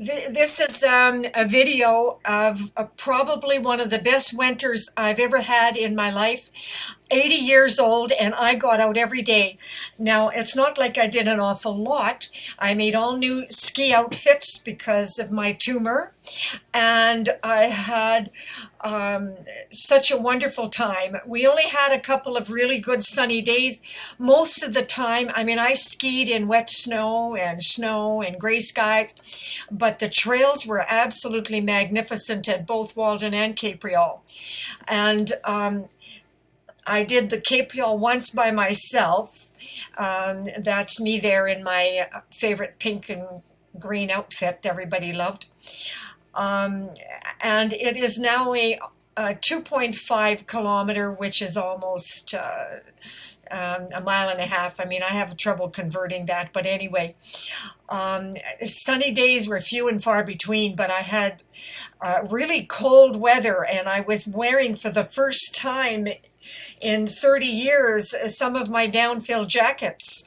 This is a video of probably one of the best winters I've ever had in my life. 80 years old, and I got out every day. Now, it's not like I did an awful lot. I made all new ski outfits because of my tumor, and I had such a wonderful time. We only had a couple of really good sunny days. Most of the time, I mean, I skied in wet snow and gray skies, but the trails were absolutely magnificent at both Walden and Capriol. And I did the Capriol once by myself. That's me there in my favorite pink and green outfit everybody loved. Um, and it is now a 2.5 kilometer, which is almost a mile and a half. I mean, I have trouble converting that, but anyway, sunny days were few and far between, but I had really cold weather, and I was wearing for the first time in 30 years some of my downfill jackets.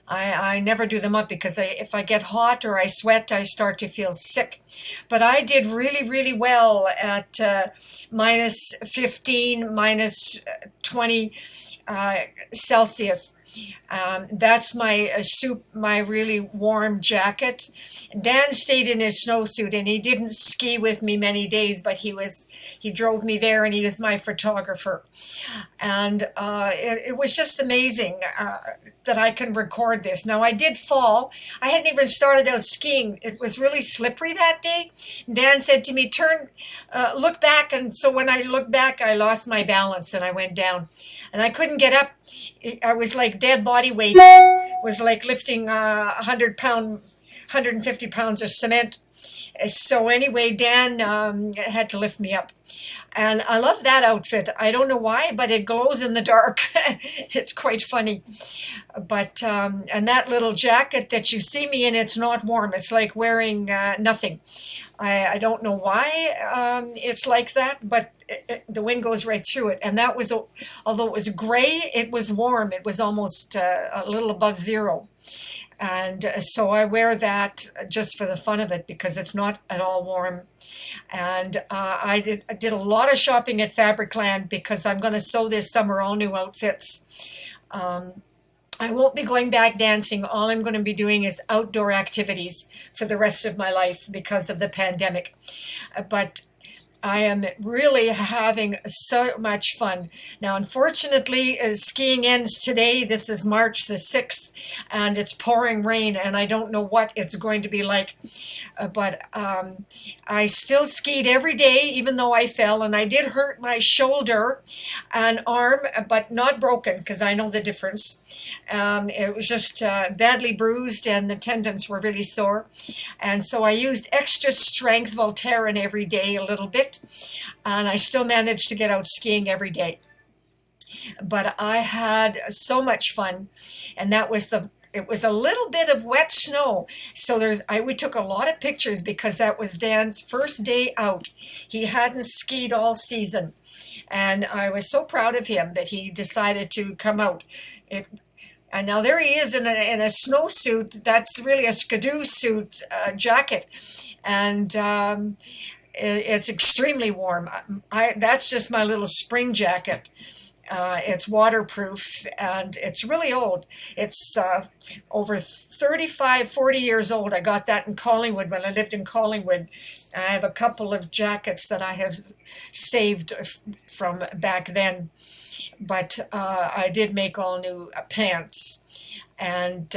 I never do them up because if I get hot or I sweat, I start to feel sick. But I did really, really well at minus 15, minus 20 Celsius. That's my my really warm jacket. Dan stayed in his snowsuit, and he didn't ski with me many days, but he drove me there, and he was my photographer. And it was just amazing that I can record this. Now, I did fall. I hadn't even started out skiing. It was really slippery that day. Dan said to me, look back. And so when I looked back, I lost my balance and I went down. And I couldn't get up. I was like dead body weight. It was like lifting 150 pounds of cement. So anyway, Dan had to lift me up. And I love that outfit. I don't know why, but it glows in the dark. It's quite funny. But, and that little jacket that you see me in, it's not warm. It's like wearing nothing. I don't know why it's like that, but the wind goes right through it. And that was, although it was gray, it was warm. It was almost a little above zero. And so I wear that just for the fun of it because it's not at all warm. And I did a lot of shopping at Fabricland because I'm going to sew this summer all new outfits. I won't be going back dancing. All I'm going to be doing is outdoor activities for the rest of my life because of the pandemic. But I am really having so much fun. Now, unfortunately, skiing ends today. This is March the 6th, and it's pouring rain, and I don't know what it's going to be like. But I still skied every day, even though I fell, and I did hurt my shoulder and arm, but not broken, because I know the difference. It was just badly bruised, and the tendons were really sore. And so I used extra strength Voltaren every day a little bit, and I still managed to get out skiing every day. But I had so much fun, and it was a little bit of wet snow. So we took a lot of pictures because that was Dan's first day out. He hadn't skied all season, and I was so proud of him that he decided to come out. And now there he is in a snowsuit. That's really a skidoo suit jacket, and it's extremely warm. That's just my little spring jacket. It's waterproof, and it's really old. It's over 35, 40 years old. I got that in Collingwood when I lived in Collingwood. I have a couple of jackets that I have saved from back then. But I did make all new pants. And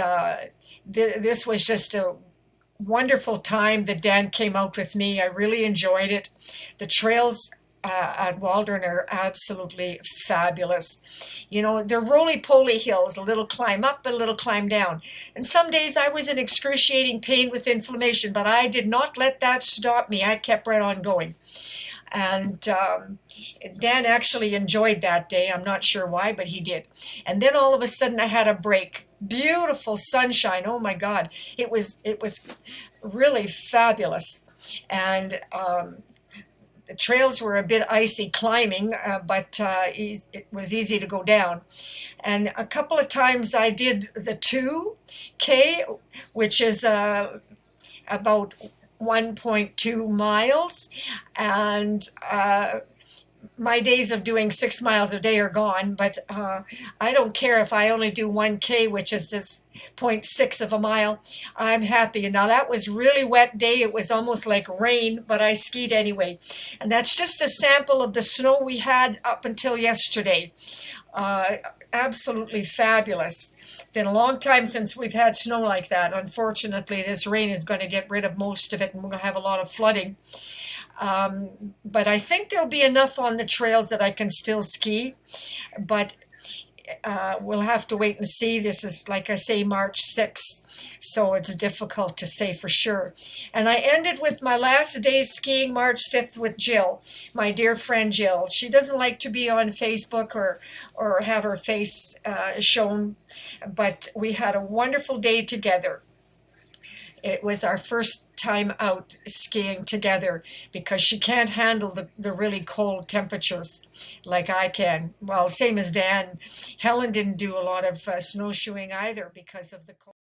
this was just a wonderful time that Dan came out with me. I really enjoyed it. The trails at Waldron are absolutely fabulous. You know, they're roly-poly hills, a little climb up, a little climb down. And some days I was in excruciating pain with inflammation, but I did not let that stop me. I kept right on going. And Dan actually enjoyed that day. I'm not sure why, but he did. And then all of a sudden I had a break. Beautiful sunshine. Oh my God. It was really fabulous. And the trails were a bit icy climbing, but it was easy to go down. And a couple of times I did the 2K, which is about 1.2 miles, and my days of doing 6 miles a day are gone, but I don't care if I only do 1K, which is just point 0.6 of a mile. I'm happy. And now that was really wet day. It was almost like rain, but I skied anyway. And that's just a sample of the snow we had up until yesterday. Uh, Absolutely fabulous. Been a long time since we've had snow like that. Unfortunately, this rain is going to get rid of most of it, and we're going to have a lot of flooding. But I think there'll be enough on the trails that I can still ski. But we'll have to wait and see. This is, like I say, March 6th, so it's difficult to say for sure. And I ended with my last day skiing March 5th with Jill, my dear friend Jill. She doesn't like to be on Facebook or have her face shown, but we had a wonderful day together. It was our first time out skiing together because she can't handle the really cold temperatures like I can. Well, same as Dan. Helen didn't do a lot of snowshoeing either because of the cold.